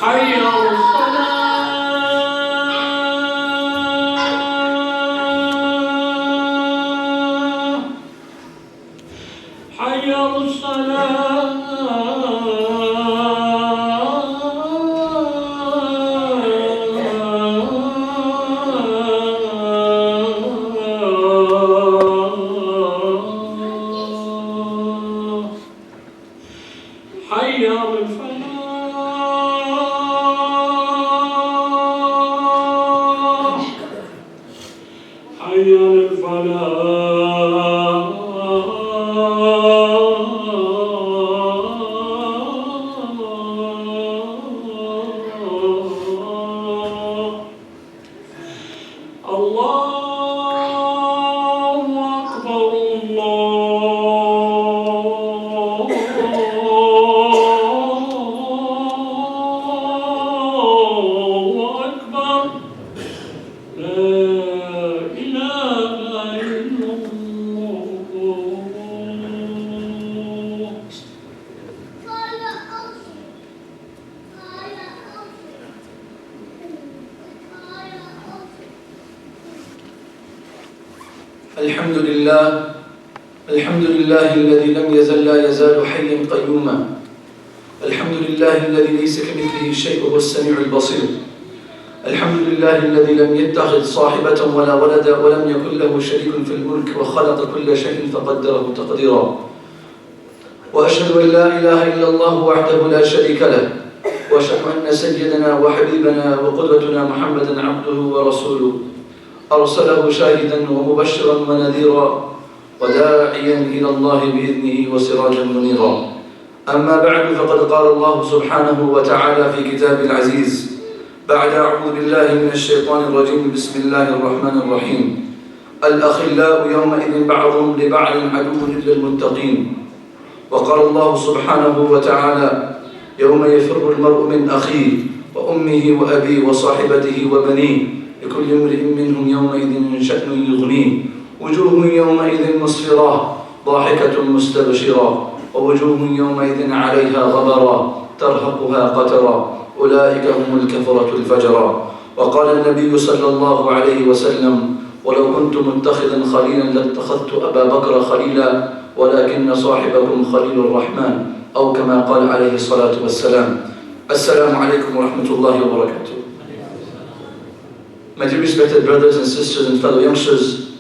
حي على الصلاة حي على الصلاة حي على الفلاح حي على الفلاح الله أكبر الله أكبر لا إله إلا الله الحمد لله الذي لم يزل لا يزال حيا قيوما. الحمد لله الذي ليس كمثله شيء وهو السميع البصير. الحمد لله الذي لم يتخذ صاحبة ولا ولدا ولم يكن له شريك في الملك وخلق كل شيء فقدره تقديرا. وأشهد أن لا إله إلا الله وحده لا شريك له، وأشهد أن سيدنا وحبيبنا وقدوتنا محمدا عبده ورسوله أرسله شاهدا ومبشرا ونذيرا وداعيا إلى الله بإذنه وسراجا منيرا. أما بعد، فقد قال الله سبحانه وتعالى في كتابه العزيز بعد أعوذ بالله من الشيطان الرجيم بسم الله الرحمن الرحيم: الأخلاء يومئذ بعضهم لبعض عدو إلا المتقين. وقال الله سبحانه وتعالى: يوم يفر المرء من أخيه وأمه وأبيه وصاحبته وبنيه لكل امرئ منهم يومئذ شأن يغنيه وجوه يومئذ مسفرة ضاحكة مستبشرة ووجوه يومئذ عليها غبرة ترهقها قترا أولئك هم الكفرة الفجرة. وقال النبي صلى الله عليه وسلم: ولو كنت متخذا خليلا لاتخذت أبا بكر خليلا ولكن صاحبكم خليل الرحمن، أو كما قال عليه الصلاة والسلام. السلام عليكم ورحمة الله وبركاته. My dear respected brothers and sisters and fellow youngsters,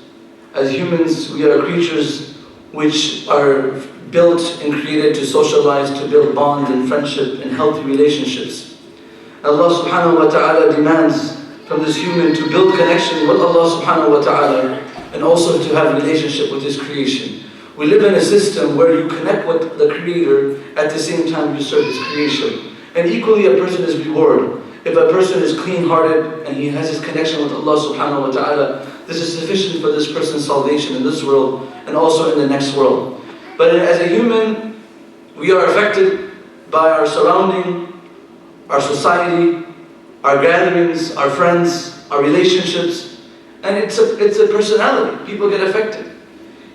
as humans we are creatures which are built and created to socialize, to build bond and friendship and healthy relationships. Allah subhanahu wa ta'ala demands from this human to build connection with Allah subhanahu wa ta'ala and also to have a relationship with His creation. We live in a system where you connect with the Creator at the same time you serve His creation. And equally a person is rewarded. If a person is clean-hearted and he has his connection with Allah subhanahu wa ta'ala, this is sufficient for this person's salvation in this world and also in the next world. But as a human, we are affected by our surrounding, our society, our gatherings, our friends, our relationships, and it's a personality. People get affected.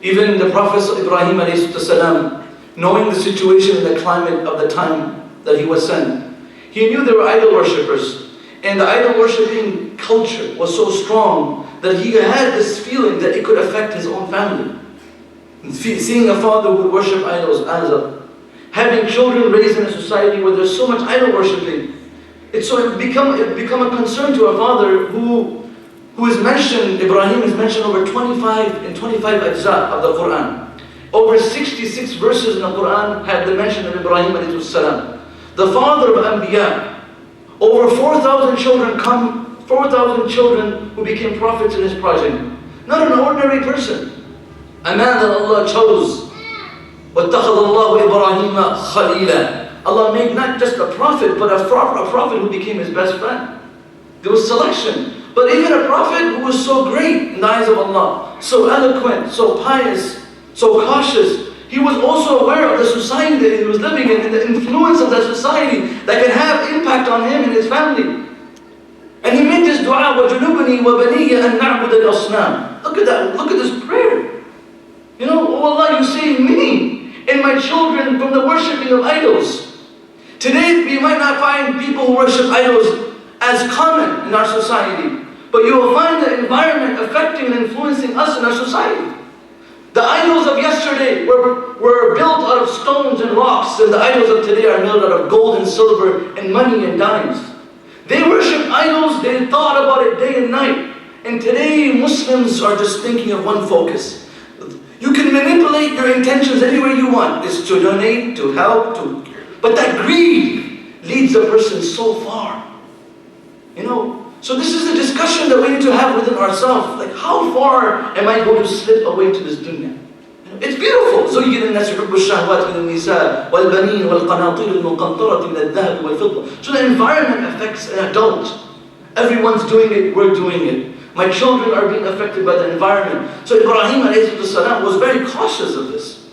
Even the Prophet Ibrahim ﷺ, knowing the situation and the climate of the time that he was sent, he knew there were idol worshippers, and the idol worshipping culture was so strong that he had this feeling that it could affect his own family. Seeing a father who would worship idols, having children raised in a society where there's so much idol worshipping, it become a concern to a father who is mentioned. Ibrahim is mentioned over 25 ajza of the Quran. Over 66 verses in the Quran have the mention of Ibrahim alayhi salam. The father of Anbiya. Over 4,000 children who became prophets in his progeny. Not an ordinary person. A man that Allah chose. وَاتَّخَذَ اللَّهُ إِبْرَاهِيمَ خَلِيلًا. Allah made not just a prophet, but a prophet who became his best friend. There was selection. But even a prophet who was so great in the eyes of Allah, so eloquent, so pious, so cautious, he was also aware of the society that he was living in and the influence of that society that can have impact on him and his family. And he made this dua, وَجُنُبْنِي وَبَنِيَّ أَن نَعْبُدَ الْأَصْنَامِ. Look at that, look at this prayer. You know, oh Allah, you say me my children from the worshipping of idols. Today, we might not find people who worship idols as common in our society, but you will find the environment affecting and influencing us in our society. The idols of yesterday were built out of stones and rocks, and the idols of today are built out of gold and silver and money and dimes. They worship idols, they thought about it day and night. And today, Muslims are just thinking of one focus. You can manipulate your intentions anywhere you want. It's to donate, to help, but that greed leads a person so far. So this is the discussion that we need to have within ourselves. Like, how far am I going to slip away to this dunya? It's beautiful. زُيِّنَ النَّاسُ حُبُّ الشَّهَوَاتِ مِنَ النِّسَاءِ وَالْبَنِينَ وَالْقَنَاطِيرِ الْمُقَنطَرَةِ مِنَ الذَّهَبِ وَالْفِضَّةِ. So the environment affects an adult. Everyone's doing it, we're doing it. My children are being affected by the environment. So Ibrahim ﷺ was very cautious of this.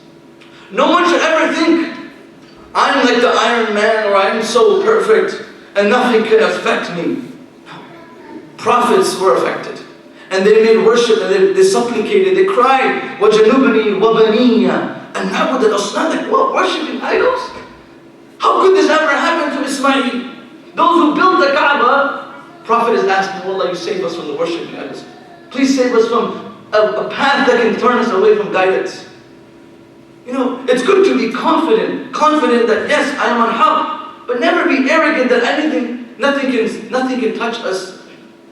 No one should ever think, I'm like the Iron Man, or I'm so perfect and nothing can affect me. Prophets were affected. And they made worship, and they supplicated, they cried, وَجَنُبْنِي وَبَنِيَّ and نَعْبُدَ الْأَصْنَامِ. Like, what? Worshipping idols? How could this ever happen to Ismail? Those who built the Kaaba, Prophet is asking, Allah, you save us from the worshipping idols. Please save us from a path that can turn us away from guidance. It's good to be confident that yes, I am on haqq, but never be arrogant that nothing can touch us.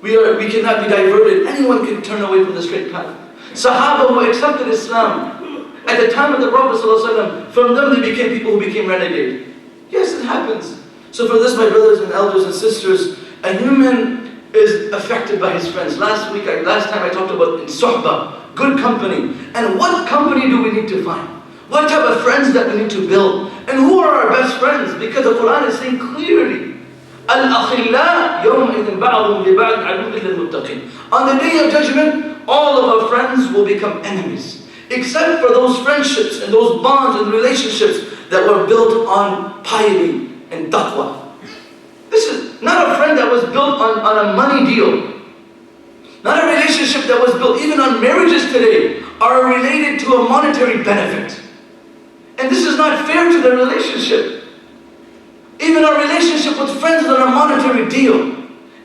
We cannot be diverted. Anyone can turn away from the straight path. Sahaba who accepted Islam at the time of the Prophet ﷺ, from them they became people who became renegade. Yes, it happens. So for this, my brothers and elders and sisters, a human is affected by his friends. Last time I talked about in suhbah, good company. And what company do we need to find? What type of friends that we need to build? And who are our best friends? Because the Quran is saying clearly, الْأَخِلَّاء يَوْمَئِذٍ بَعْضُهُمْ لِبَعْضٍ عَدُوٌّ إِلَّا الْمُتَّقِينَ. On the day of judgment, all of our friends will become enemies, except for those friendships and those bonds and relationships that were built on piety and taqwa. This is not a friend that was built on a money deal. Not a relationship that was built, even on marriages today, are related to a monetary benefit. And this is not fair to the relationship. Even our relationship with friends is on a monetary deal.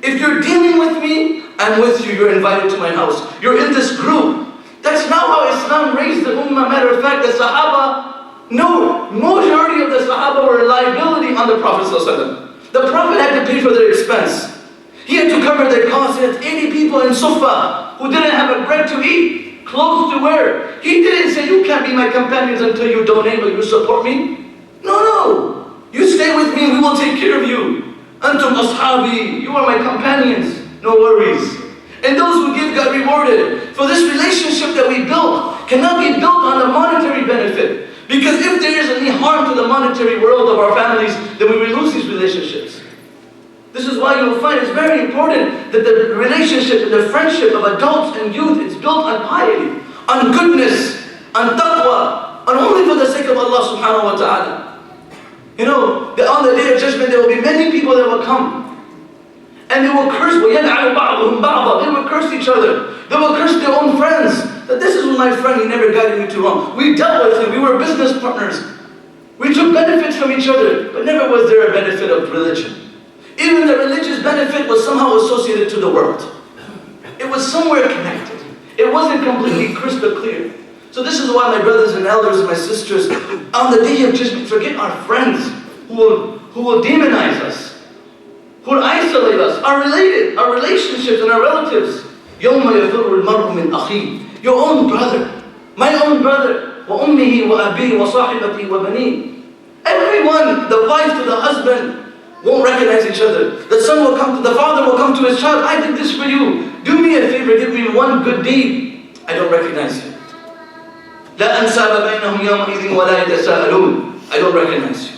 If you're dealing with me, I'm with you, you're invited to my house. You're in this group. That's not how Islam raised the ummah. Matter of fact, the Sahaba, no, majority of the Sahaba were a liability on the Prophet ﷺ. The Prophet had to pay for their expense. He had to cover their costs. He had 80 people in Sufa who didn't have a bread to eat, clothes to wear. He didn't say, you can't be my companions until you donate or you support me. No. You stay with me, we will take care of you. Antum ashabi, you are my companions. No worries. And those who give got rewarded. For this relationship that we built cannot be built on a monetary benefit. Because if there is any harm to the monetary world of our families, then we will lose these relationships. This is why you will find it's very important that the relationship and the friendship of adults and youth is built on piety, on goodness, on taqwa, on only for the sake of Allah subhanahu wa ta'ala. On the day of judgment there will be many people that will come. And they will curse, وَيَلْعَنُ بَعْضُهُمْ بَعْضًا. They will curse each other. They will curse their own friends. That this is my friend, he never guided me to wrong. We dealt with him, we were business partners. We took benefits from each other, but never was there a benefit of religion. Even the religious benefit was somehow associated to the world. It was somewhere connected. It wasn't completely crystal clear. So this is why my brothers and elders and my sisters, on the day of judgment, forget our friends who will demonize us, who will isolate us, our relationships and our relatives. يَوْمَ يَفِرُّ الْمَرْءُ مِنْ أَخِيهِ. Your own brother, my own brother, وَأُمِّهِ وَأَبِيهِ وَصَاحِبَتِهِ وَبَنِيهِ. Everyone, the wife to the husband, won't recognize each other. The father will come to his child, I did this for you. Do me a favor, give me one good deed. I don't recognize you. لا أنساب بينهم يومئذ ولا يتساءلون. I don't recognize you.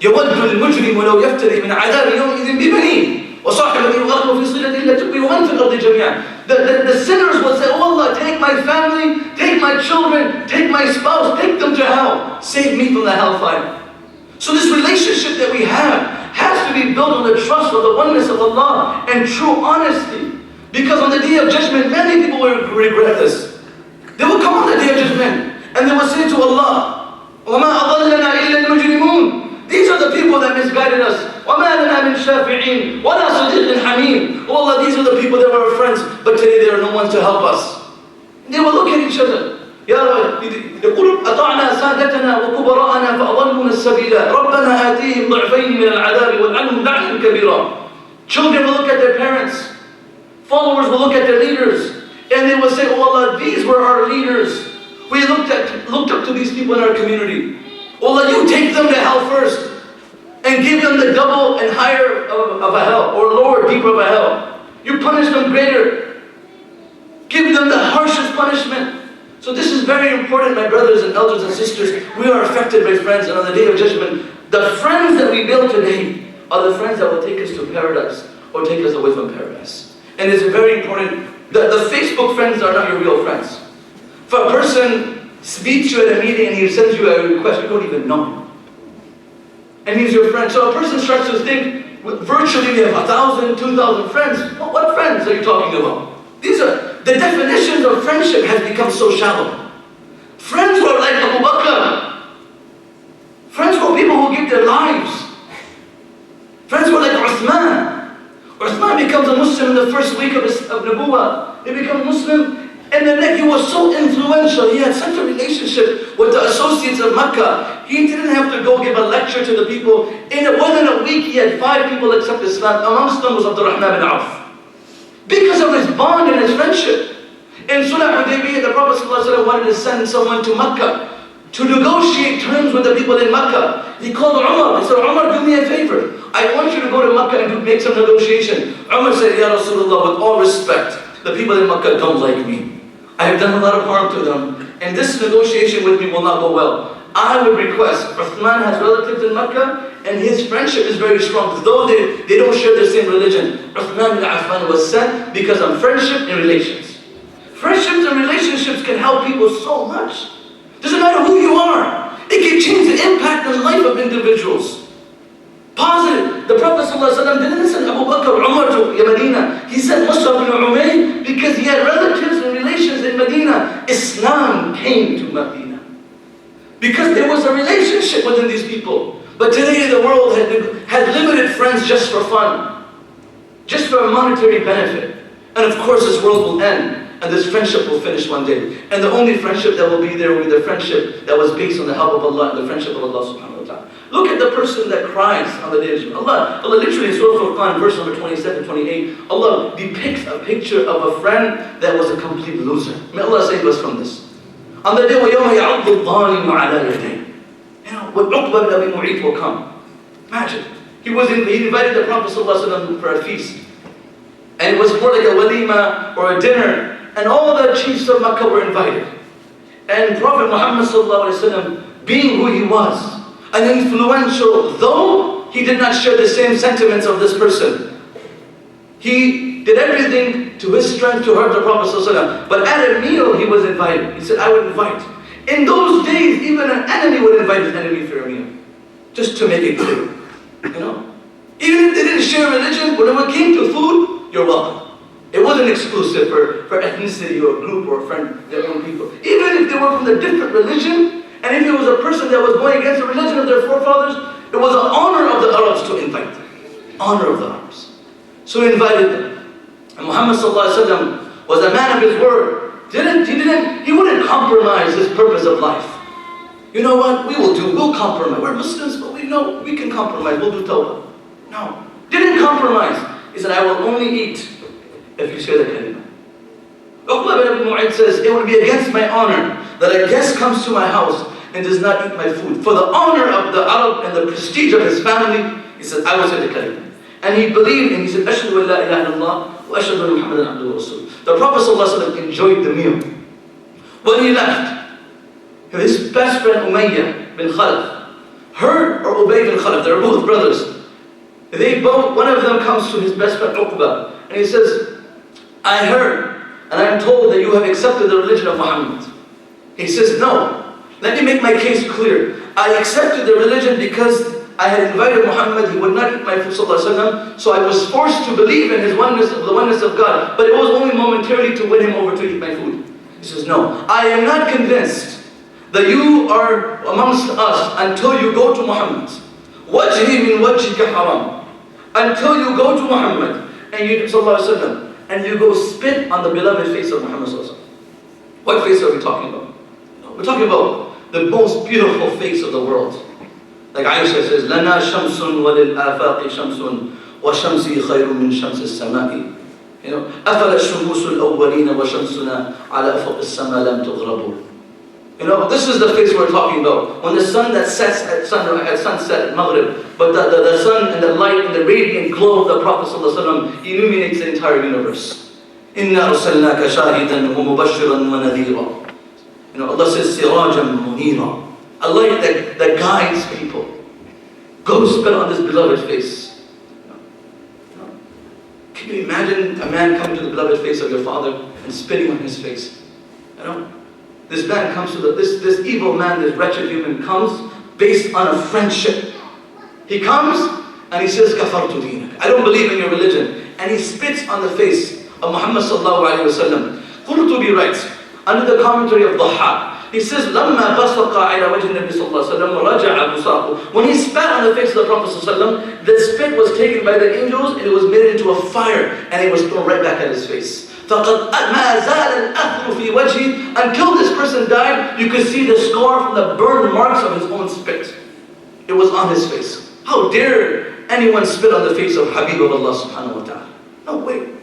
يود المجرم ولو يفتدي من عذاب يومئذ ببنيه وصاحبته وأخوه في صلة إلا تبقي ومن في الأرض جميعا. The sinners will say, oh Allah, take my family, take my children, take my spouse, take them to hell. Save me from the hellfire. So this relationship that we have has to be built on the trust of the oneness of Allah and true honesty. Because on the day of judgment, many people will regret this. They will come on the day of judgment and they will say to Allah, وَمَا أَضَلَّنَا إِلَّا الْمُجْرِمُونَ. These are the people that misguided us. وَمَا لَنَا مِنْ شَافِعِينَ وَلَا صَدِيقٍ حَمِيمٍ. Oh Allah, these are the people that were our friends, but today there are no ones to help us. And they will look at each other. يقول أطعنا سادتنا وكبراءنا فأضلونا السبيل ربنا آتيهم ضعفين من العذاب والعنهم لعنا كبيرا. Children will look at their parents. Followers will look at their leaders. And they will say, oh Allah, these were our leaders. We looked up to these people in our community. Oh Allah, you take them to hell first. And give them the double and higher of a hell. Or lower, deeper of a hell. You punish them greater. Give them the harshest punishment. So this is very important, my brothers and elders and sisters. We are affected by friends, and on the Day of Judgment, the friends that we build today are the friends that will take us to paradise or take us away from paradise. And it's very important. The Facebook friends are not your real friends. If a person meets you at a meeting and he sends you a request, you don't even know him. And he's your friend. So a person starts to think, virtually we have 1,000, 2,000 friends. Well, what friends are you talking about? These are, the definitions of friendship has become so shallow. Friends were like Abu Bakr. Friends were people who give their lives. Friends were like Uthman. Uthman becomes a Muslim in the first week of Nubuwah. He becomes Muslim, and then he was so influential. He had such a relationship with the associates of Mecca. He didn't have to go give a lecture to the people. Within a week, he had 5 people accept Islam. Amongst them was Abdullah bin Auf. Because of his bond and his friendship. In Sulh Hudaybiyah, the Prophet ﷺ wanted to send someone to Mecca to negotiate terms with the people in Mecca. He called Umar. He said, Umar, do me a favor. I want you to go to Mecca and make some negotiation. Umar said, Ya Rasulullah, with all respect, the people in Mecca don't like me. I have done a lot of harm to them, and this negotiation with me will not go well. I would request, Uthman has relatives in Mecca, and his friendship is very strong. Though they don't share the same religion, Uthman bin Affan was sent because of friendship and relations. Friendships and relationships can help people so much. Doesn't matter who you are. It can change the impact on the life of individuals. Positive. The Prophet ﷺ didn't send Abu Bakr or Umar to Medina. He sent Mus'ab bin Umayr because he had relatives and relations in Medina. Islam came to Medina because there was a relationship within these people. But today the world had limited friends just for fun, just for a monetary benefit. And of course this world will end, and this friendship will finish one day. And the only friendship that will be there will be the friendship that was based on the help of Allah and the friendship of Allah subhanahu wa ta'ala. Look at the person that cries on the Day of Judgment. Allah literally in Surah Al-Furqan, verse number 27, 28, Allah depicts a picture of a friend that was a complete loser. May Allah save us from this. On the day وَيَوْمَ يَعُضُّ الظَّالِمُ عَلَى يَدَيْهِ. When Uqba bin Abi Mu'ayt will come. Imagine. He invited the Prophet ﷺ for a feast. And it was more like a walima or a dinner. And all the chiefs of Makkah were invited. And Prophet Muhammad ﷺ, being who he was, an influential, though he did not share the same sentiments of this person, he did everything to his strength to hurt the Prophet ﷺ. But at a meal he was invited. He said, I would invite. In those days, even an enemy would invite his enemy for a meal. Just to make it clear. You know? Even if they didn't share religion, when it came to food, you're welcome. It wasn't exclusive for ethnicity or a group or a friend, their own people. Even if they were from a different religion, and if it was a person that was going against the religion of their forefathers, it was an honor of the Arabs to invite them. Honor of the Arabs. So he invited them. And Muhammad ﷺ was a man of his word. He wouldn't compromise his purpose of life. You know what? We'll compromise. We're Muslims, but we know we can compromise. We'll do tawbah. No. Didn't compromise. He said, I will only eat if you say the kalima. Uqba bin Abi Mu'ayt says, it would be against my honor that a guest comes to my house and does not eat my food. For the honor of the Arab and the prestige of his family, he said, I will say the kalima. And he believed, and he said, Ashhadu an la ilaha illallah wa ashhadu anna Muhammadan abduhu wa rasul. The Prophet ﷺ enjoyed the meal. When he left, his best friend Umayyah bin Khalaf heard, or Ubay bin Khalaf, they were both brothers. One of them comes to his best friend Uqba, and he says, I heard, and I am told that you have accepted the religion of Muhammad. He says, no. Let me make my case clear. I accepted the religion because I had invited Muhammad, he would not eat my food, so I was forced to believe in his oneness, the oneness of God, but it was only momentarily to win him over to eat my food. He says, no, I am not convinced that you are amongst us until you go to Muhammad. Wajhi min wajhika haram. Until you go to Muhammad and you, sallallahu alaihi wasallam, and you go spit on the beloved face of Muhammad sallallahu alaihi wasallam. What face are we talking about? We're talking about the most beautiful face of the world. Like Aisha says, لَنَا شَمْسٌ وَلِلْآفَاقِ شَمْسٌ وَشَمْسِي خَيْرٌ مِّن شَمْسِ السَّمَاءِ. You know, أَفَلَ الشُّمُوسُ الْأَوَّلِينَ وَشَمْسُنَا عَلَى أَفَقِ السَّمَاءِ لَمْ تُغْرَبُ. You know, this is the face we're talking about. When the sun that sets at sunset at Maghrib, but the sun and the light and the radiant glow of the Prophet ﷺ illuminates the entire universe. إِنَّا أَرْسَلْنَاكَ شَاهِدًا وَمُبَشِّرًا وَنَذِيرًا. You know, Allah says, سِرَاجًا مُنِيرًا. A light that guides people. Go spit on this beloved face. Can you imagine a man coming to the beloved face of your father and spitting on his face? You know, this man comes to this evil man, this wretched human comes based on a friendship. He comes and he says, "Kafartu dinak." I don't believe in your religion, and he spits on the face of Muhammad sallallahu alaihi wasallam. Qurtubi writes under the commentary of Dhahhak. He says, لما بصق على وجه النبي صلى الله عليه وسلم ورجع بصاقه. When he spat on the face of the Prophet صلى الله عليه وسلم, the spit was taken by the angels and it was made into a fire and it was thrown right back at his face. فقد ما زال الأثر في وجهه. Until this person died, you could see the scar from the burn marks of his own spit. It was on his face. How dare anyone spit on the face of Habib of Allah subhanahu wa ta'ala? No way.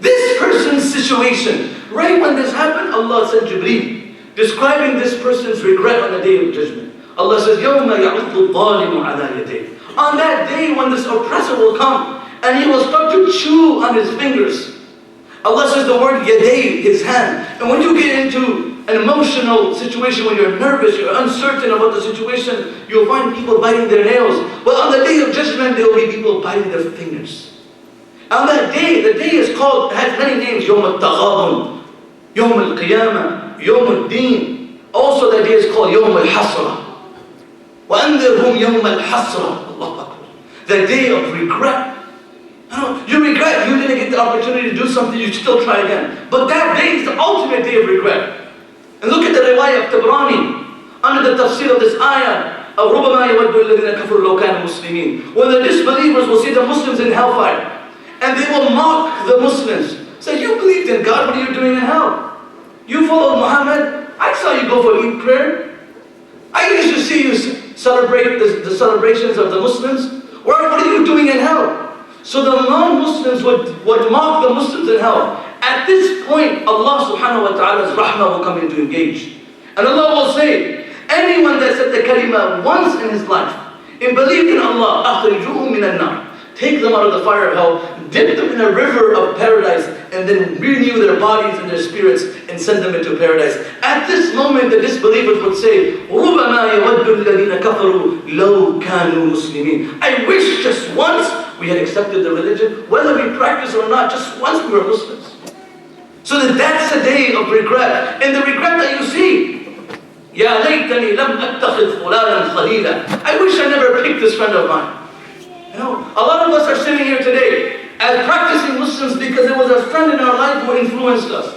This person's situation, right when this happened, Allah sent Jibreel, describing this person's regret on the day of judgment. Allah says, يَوْمَ يَعُضُّ الظَّالِمُ عَلَى يَدَيْهِ. On that day when this oppressor will come and he will start to chew on his fingers. Allah says the word yaday, his hand. And when you get into an emotional situation, when you're nervous, you're uncertain about the situation, you'll find people biting their nails. But on the day of judgment, there will be people biting their fingers. On that day, the day is called, it has many names, يوم التغابن, يوم القيامة, يوم الدين. Also that day is called يوم الحسرة. وأنذرهم يوم الحسرة. Allah Akbar. The day of regret. You regret you didn't get the opportunity to do something, you still try again. But that day is the ultimate day of regret. And look at the riwayah of Tabrani under the tafsir of this ayah of رُبَمَا يَوَدُّ الَّذِينَ كَفَرُوا لَوْ كَانُوا مُسْلِمِينَ. When the disbelievers will see the Muslims in hellfire and they will mock the Muslims. Say, you believed in God, what are you doing in hell? You followed Muhammad, I saw you go for Eid prayer. I used to see you celebrate the celebrations of the Muslims. What are you doing in hell? So the non-Muslims would mock the Muslims in hell. At this point, Allah subhanahu wa ta'ala's rahmah will come in to engage. And Allah will say, anyone that said the kalima once in his life, and believed in Allah, أَخْرِجُوهُمْ مِنَ النَّارِ. Take them out of the fire of hell, dip them in a river of paradise, and then renew their bodies and their spirits and send them into paradise. At this moment, the disbelievers would say, رُبَمَا يَوَدُّ الَّذِينَ كَفَرُوا لَوْ كَانُوا مُسْلِمِينَ. I wish just once we had accepted the religion, whether we practice or not, just once we were Muslims. So that's a day of regret. And the regret that you see, يَا لَيْتَنِي لَمْ أَتَّخِذْ فُلَانًا خَلِيلًا. I wish I never picked this friend of mine. You know, a lot of us are sitting here today as practicing Muslims because there was a friend in our life who influenced us.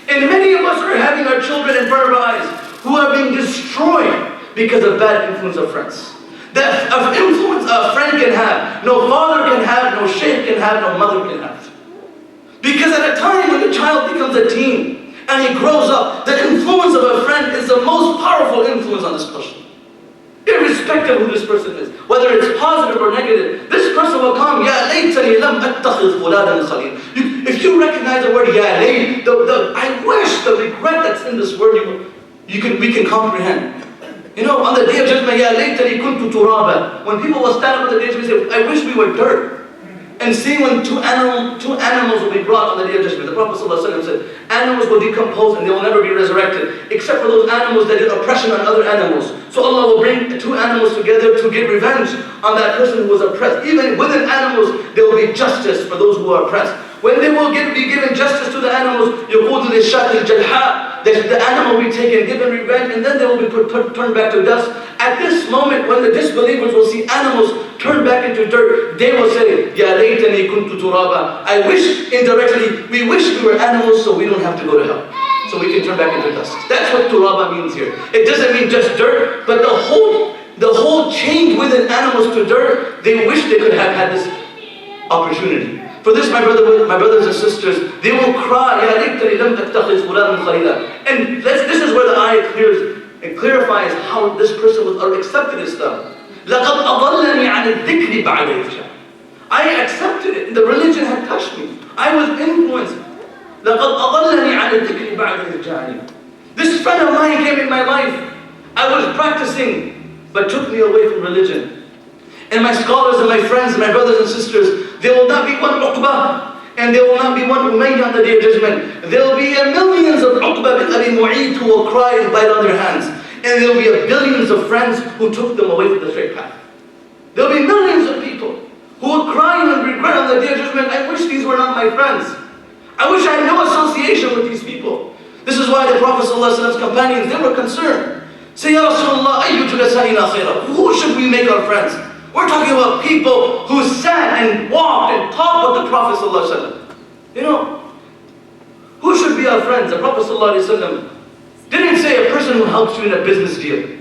And many of us are having our children in front of our eyes who are being destroyed because of bad influence of friends. That of influence a friend can have, no father can have, no shaykh can have, no mother can have. Because at a time when the child becomes a teen and he grows up, the influence of a friend is the most powerful influence on this person. Irrespective of who this person is, whether it's positive or negative, this person will come, Ya laytani lam attakhidh fulanan khalil. If you recognize the word Ya layt, I wish, the regret that's in this word, we can comprehend. You know, on the day of judgment, Ya laytani kuntu turaba. When people will stand up on the day of judgment and say, I wish we were dirt. And seeing when two animals will be brought on the day of judgment. The Prophet ﷺ said, animals will decompose and they will never be resurrected, except for those animals that did oppression on other animals. So Allah will bring two animals together to get revenge on that person who was oppressed. Even within animals, there will be justice for those who are oppressed. When they will be given justice to the animals, يَقُودُ لِلشَّاةِ الْجَلْحَاءِ, the animal will be taken, given revenge, and then they will be turned back to dust. At this moment, when the disbelievers will see animals turned back into dirt, they will say, Ya laytani kuntu turaba. I wish, indirectly, we wish we were animals so we don't have to go to hell. so we can turn back into dust. That's what turaba means here. It doesn't mean just dirt, but the whole change within animals to dirt, they wish they could have had this opportunity. For this, my brothers and sisters, they will cry, Ya laitani lam attakhidh fulanan khalila. And this is where the ayah clarifies how this person was accepted Islam. لَقَدْ أَضَلَّنِي عَنِ الذِّكْرِ بَعْدَ إِذْ جَاءَنِي. I accepted it. The religion had touched me. I was influenced. لَقَدْ أَضَلَّنِي عَنِ الذِّكْرِ بَعْدَ إِذْ جَاءَنِي. This friend of mine came in my life. I was practicing, but took me away from religion. And my scholars and my friends and my brothers and sisters, there will not be one Uqba, and there will not be one Umayyah on the Day of Judgment. There will be millions of Uqba bin Abi Mu'ayt who will cry and bite on their hands. And there will be billions of friends who took them away from the straight path. There will be millions of people who will cry and regret on the Day of Judgment, I wish these were not my friends. I wish I had no association with these people. This is why the Prophet ﷺ's companions, they were concerned. Say, Ya Rasulullah, ayyu julasa'ina khayra. Who should we make our friends? We're talking about people who sat and walked and talked with the Prophet ﷺ. You know, who should be our friends? The Prophet ﷺ didn't say a person who helps you in a business deal.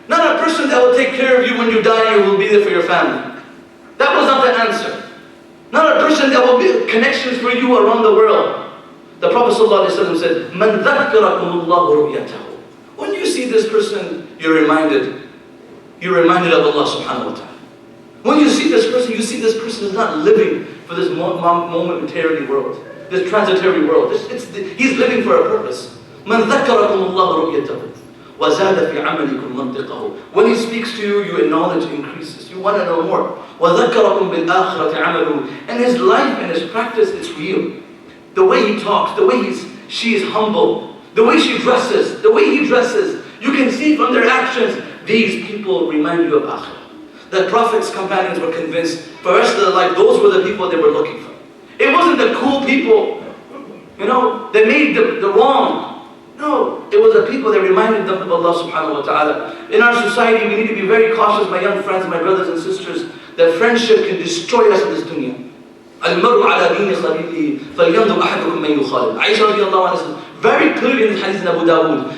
Not a person that will take care of you when you die and will be there for your family. That was not the answer. Not a person that will be connections for you around the world. The Prophet ﷺ said, مَنْ ذَكَّرَكُمُ اللَّهُ رُؤْيَتَهُ. When you see this person, you're reminded of Allah subhanahu wa ta'ala. When you see this person is not living for this momentarily world, this transitory world. He's living for a purpose. مَنْ ذَكَّرَكُمُ اللَّهُ رُؤْيَتَهُ وَزَادَ فِي عَمَلِكُمْ مَنْطِقَهُ. When he speaks to you, your knowledge increases. You want to know more. وَذَكَّرَكُمْ بِالْآخِرَةِ عَمَلُهُ. And his life and his practice, it's real. The way he talks, the way she is humble, the way she dresses, the way he dresses, you can see from their actions, these people remind you of Akhirah. The Prophet's companions were convinced, for the rest of their life, those were the people they were looking for. It wasn't the cool people, that made the wrong. No, it was the people that reminded them of Allah subhanahu wa ta'ala. In our society, we need to be very cautious, my young friends, my brothers and sisters, that friendship can destroy us in this dunya. Al-mar'u ala dini khalilihi falyanzur ahadukum man yukhalil. Aisha radiallahu anha says very clearly in the hadith in Abu Dawood,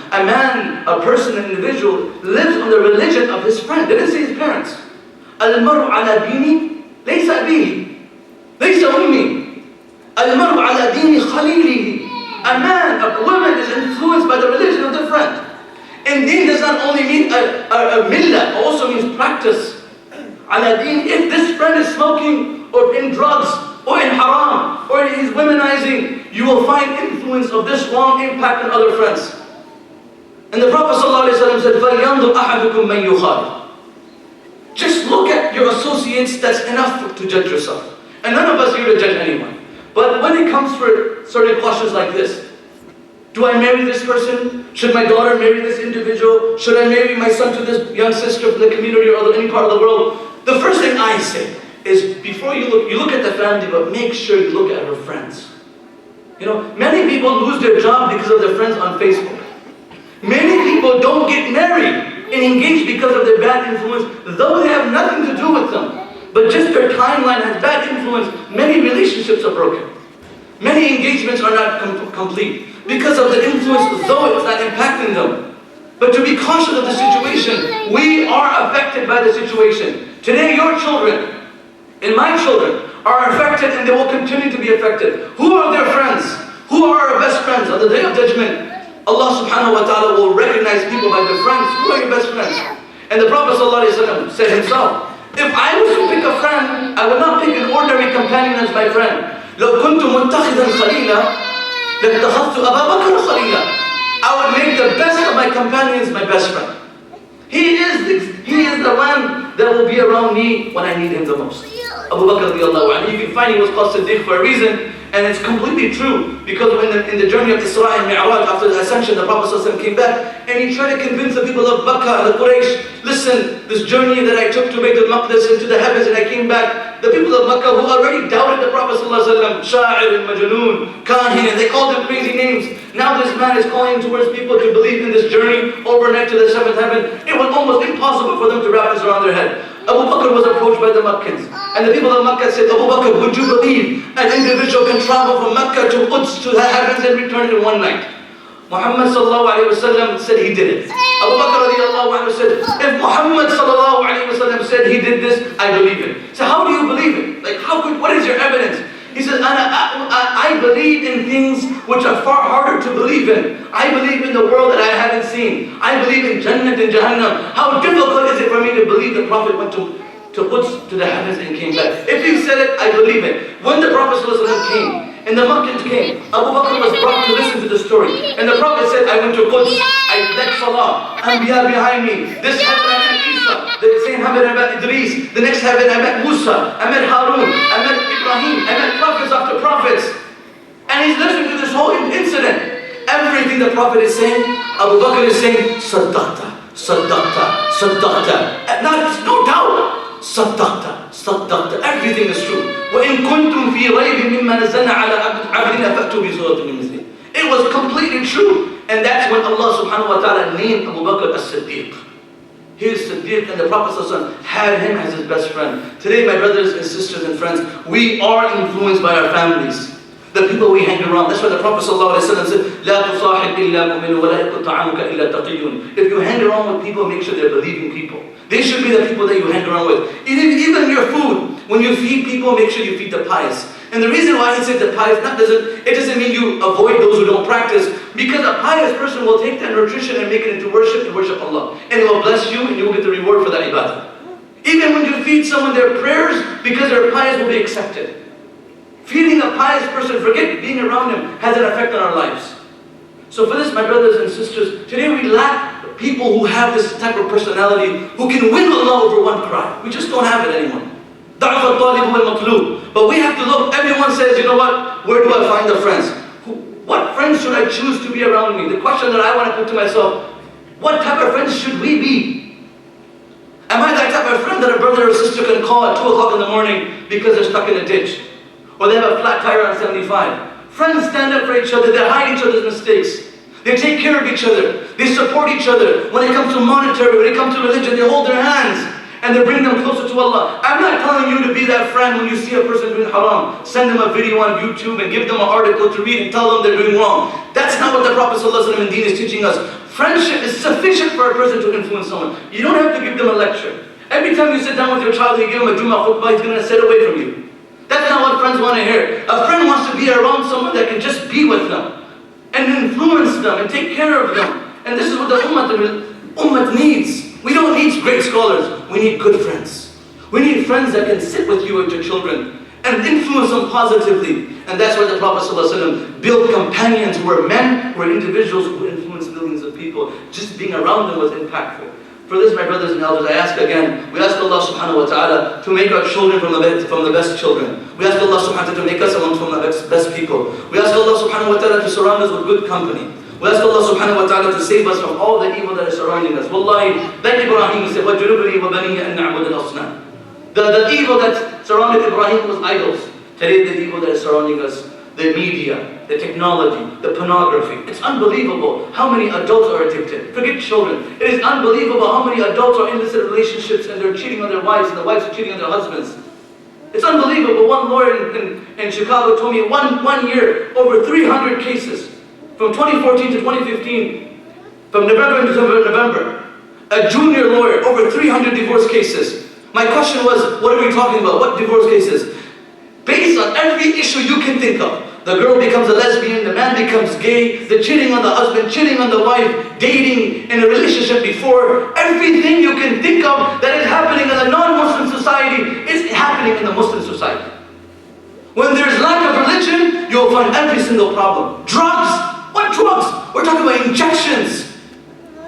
a person, an individual, lives on the religion of his friend. They didn't say his parents. Al-mar'u ala dini laysa bihi, laysa ummi. Al-mar'u ala dini khalilihi. A woman is influenced by the religion of their friend. And deen does not only mean a millah, it also means practice. Ala deen, if this friend is smoking or in drugs or in haram or he's womanizing, you will find influence of this wrong impact on other friends. And the Prophet ﷺ said, فَلْيَنْظُرْ أَحَدُكُمْ مَنْ يُخَالِفُ. Just look at your associates, that's enough to judge yourself. And none of us here to judge anyone. But when it comes for certain questions like this, do I marry this person? Should my daughter marry this individual? Should I marry my son to this young sister from the community or any part of the world? The first thing I say is, before you look at the family, but make sure you look at her friends. Many people lose their job because of their friends on Facebook. Many people don't get married and engaged because of their bad influence, though they have nothing to do with them. But just their timeline has bad influence. Many relationships are broken. Many engagements are not complete because of the influence, though it's not impacting them. But to be cautious of the situation, we are affected by the situation. Today, your children and my children are affected, and they will continue to be affected. Who are their friends? Who are our best friends? On the Day of Judgment, Allah subhanahu wa ta'ala will recognize people by their friends. Who are your best friends? And the Prophet ﷺ said himself, if I was to pick a friend, I would not pick an ordinary companion as my friend. لو كنت متخذا خليلا لاتخذت أبا بكر خليلا. I would make the best of my companions my best friend. He is the one that will be around me when I need him the most. Abu Bakr radiallahu anhu. You can find he was called Siddiq for a reason, and it's completely true, because in the journey of Isra and Mi'raj, after the ascension, the Prophet ﷺ came back and he tried to convince the people of Makkah and the Quraysh, listen, this journey that I took to Bayt al-Maqdis into the heavens and I came back, the people of Makkah who already doubted the Prophet ﷺ, Sha'ir and Majnoon, Kahin, and they called him crazy names. Now this man is calling towards people to believe in this journey overnight to the seventh heaven. It was almost impossible for them to wrap this around their head. Abu Bakr was approached by the Meccans. And the people of Mecca said, Abu Bakr, would you believe an individual can travel from Mecca to Quds to the heavens and return in one night? Muhammad sallallahu alayhi wa sallam said he did it. Abu Bakr radiallahu anhu said, if Muhammad sallallahu alayhi wa sallam said he did this, I believe it. So how do you believe it? Like what is your evidence? He says, I believe in things which are far harder to believe in. I believe in the world that I haven't seen. I believe in Jannat and Jahannam. How difficult is it for me to believe the Prophet went to Quds, to the heavens and came back? If you said it, I believe it. When the Prophet ﷺ came, and the Meccans came, Abu Bakr was brought to listen to the story. And the Prophet said, I went to Quds, I led Salah, Anbiya behind me. This heaven I met Isa, the same heaven I met Idris, the next heaven I met Musa, I met Harun, I met Ibrahim, I met prophets after prophets. And he's listening to this whole incident. Everything the Prophet is saying, Abu Bakr is saying, Saddaqta, Saddaqta, Saddaqta. No doubt. Saddaqta, Saddaqta, everything is true. وَإِن كُنْتُمْ فِي رَيْبٍ مِمَّا نَزَّلْنَا عَلَىٰ عَبْدِنَا فَأْتُوا بِسُورَةٍ مِّن مِثْلِهِ. It was completely true. And that's when Allah subhanahu wa ta'ala named Abu Bakr as-Siddiq. He is Siddiq, and the Prophet ﷺ had him as his best friend. Today, my brothers and sisters and friends, we are influenced by our families. The people we hang around. That's why the Prophet ﷺ said, لَا تُصَاحِبْ إِلَّا مُؤْمِنٌ وَلَا يَأْكُلْ طَعَامُكَ إِلَّا تَقِيٌّ. If you hang around with people, make sure they're believing people. They should be the people that you hang around with. Even your food, when you feed people, make sure you feed the pious. And the reason why he said the pious, it doesn't mean you avoid those who don't practice, because a pious person will take that nutrition and make it into worship and worship Allah. And it will bless you and you will get the reward for that ibadah. Even when you feed someone their prayers, because they're pious, will be accepted. Feeding a pious person, forget being around him, has an effect on our lives. So for this, my brothers and sisters, today we lack people who have this type of personality, who can win Allah over one cry. We just don't have it anymore. But we have to look, everyone says, you know what, where do I find the friends? What friends should I choose to be around me? The question that I want to put to myself, what type of friends should we be? Am I that type of friend that a brother or sister can call at 2 o'clock in the morning because they're stuck in a ditch? Or they have a flat tire on 75? Friends stand up for each other, they hide each other's mistakes. They take care of each other. They support each other. When it comes to monetary, when it comes to religion, they hold their hands and they bring them closer to Allah. I'm not telling you to be that friend when you see a person doing haram. Send them a video on YouTube and give them an article to read and tell them they're doing wrong. That's not what the Prophet ﷺ in Deen is teaching us. Friendship is sufficient for a person to influence someone. You don't have to give them a lecture. Every time you sit down with your child, you give him a Jummuah khutbah, he's going to sit away from you. That's not what friends want to hear. A friend wants to be around someone that can just be with them and influence them and take care of them. And this is what the ummah needs. We don't need great scholars. We need good friends. We need friends that can sit with you and your children and influence them positively. And that's why the Prophet ﷺ built companions who were men, who were individuals who influenced millions of people. Just being around them was impactful. For this, my brothers and elders, I ask again, we ask Allah subhanahu wa ta'ala to make our children from the best children. We ask Allah subhanahu wa ta'ala to make us among from the best people. We ask Allah subhanahu wa ta'ala to surround us with good company. We ask Allah subhanahu wa ta'ala to save us from all the evil that is surrounding us. Wallahi, like Ibrahim said, وَجُنُبْنِي وَبَنِيَّ أَن نَعْبُدَ الْأَصْنَامَ. The evil that surrounded Ibrahim was idols. Today the evil that is surrounding us, the media, the technology, the pornography. It's unbelievable how many adults are addicted. Forget children. It is unbelievable how many adults are in illicit relationships and they're cheating on their wives and the wives are cheating on their husbands. It's unbelievable. One lawyer in Chicago told me one year, over 300 cases. From 2014 to 2015, from November to November, a junior lawyer, over 300 divorce cases. My question was, what are we talking about? What divorce cases? Based on every issue you can think of. The girl becomes a lesbian, the man becomes gay, the cheating on the husband, cheating on the wife, dating in a relationship before. Everything you can think of that is happening in a non-Muslim society is happening in the Muslim society. When there's lack of religion, you'll find every single problem. Drugs. What drugs? We're talking about injections.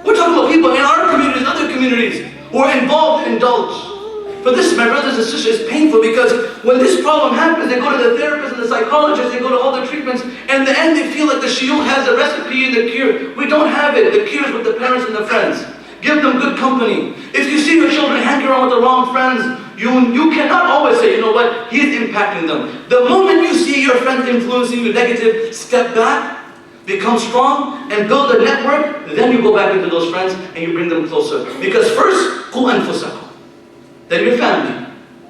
We're talking about people in our communities, other communities, who are involved and indulge. For this, my brothers and sisters, is painful because when this problem happens, they go to the therapist and the psychologist, they go to all the treatments, and in the end they feel like the shield has a recipe and the cure. We don't have it. The cure is with the parents and the friends. Give them good company. If you see your children hanging around with the wrong friends, you cannot always say, you know what, he's impacting them. The moment you see your friends influencing you negative, step back, become strong, and build a network, then you go back into those friends and you bring them closer. Because first, قُوا أَنفُسَكُمْ. then your family.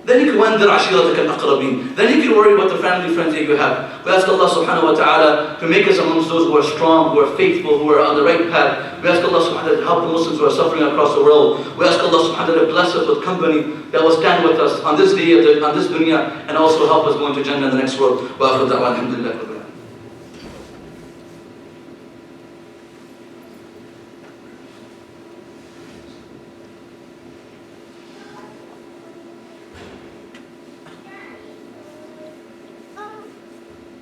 Then you can وَأَنذِرْ عَشِيرَتَكَ الْأَقْرَبِينَ. Then you can worry about the family friends that you have. We ask Allah subhanahu wa ta'ala to make us amongst those who are strong, who are faithful, who are on the right path. We ask Allah subhanahu wa ta'ala to help the Muslims who are suffering across the world. We ask Allah subhanahu wa ta'ala to bless us with company that will stand with us on this day, on this dunya, and also help us go into Jannah in the next world. Wa akhiru da'wana alhamdulillah.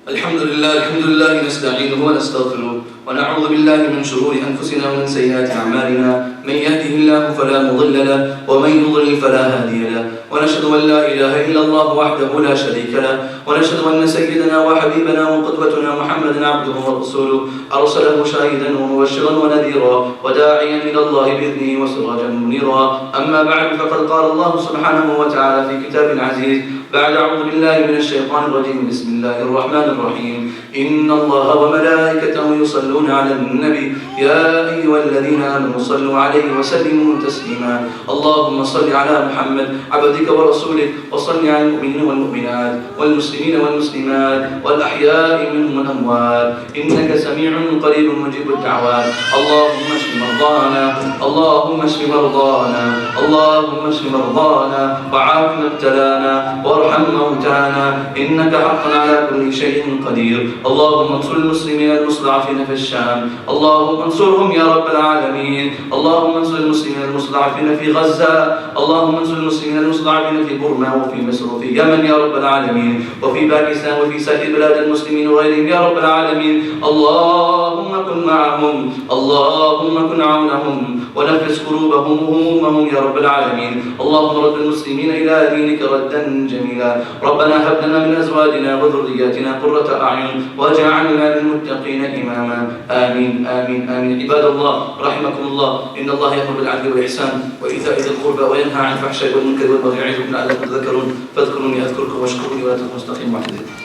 الحمد لله نستعينه ونستغفره ونعوذ بالله من شرور أنفسنا ومن سيئات أعمالنا من يهده الله فلا مضل له ومن يضلل فلا هادي له ونشهد أن لا إله إلا الله وحده لا شريك له ونشهد أن سيدنا وحبيبنا وقدوتنا محمدا عبده ورسوله أرسله شاهدا ومبشرا ونذيرا وداعيا إلى الله بإذنه وسراجا منيرا أما بعد فقد قال الله سبحانه وتعالى في كتاب عزيز بعد أعوذ بالله من الشيطان الرجيم بسم الله الرحمن الرحيم إن الله وملائكته يصلون على النبي يا أيها الذين آمنوا صلوا عليه وسلموا تسليما اللهم صل على محمد عبدك ورسولك وصل على المؤمنين والمؤمنات والمسلمين والمسلمات والأحياء منهم والأموات إنك سميع قريب مجيب الدعوات اللهم اشف مرضانا اللهم اشف مرضانا اللهم اشف مرضانا وعاف مبتلانا وارحم موتانا إنك حق على كل شيء قدير اللهم انصر المسلمين المستضعفين في الشام اللهم انصرهم يا رب العالمين اللهم انصر المسلمين المستضعفين في غزة اللهم انصر المسلمين المستضعفين في بورما وفي مصر وفي اليمن يا رب العالمين وفي باكستان وفي سائر بلاد المسلمين وغيرهم يا رب العالمين اللهم كن معهم اللهم كن عونهم ونفس كروبهم وهمومهم يا رب العالمين اللهم رد المسلمين إلى دينك ردا جميلا ربنا هب لنا من أزواجنا وذرياتنا قرة أعين واجعلنا للمتقين إماما آمين آمين آمين عباد الله رحمكم الله إن الله يأمر بالعدل والإحسان وإيتاء ذي القربى وينهى عن الفحشاء والمنكر والبغي يعظكم لعلكم تذكرون فاذكروني أذكركم واشكروني ولا تنسوا مستقيم واحدين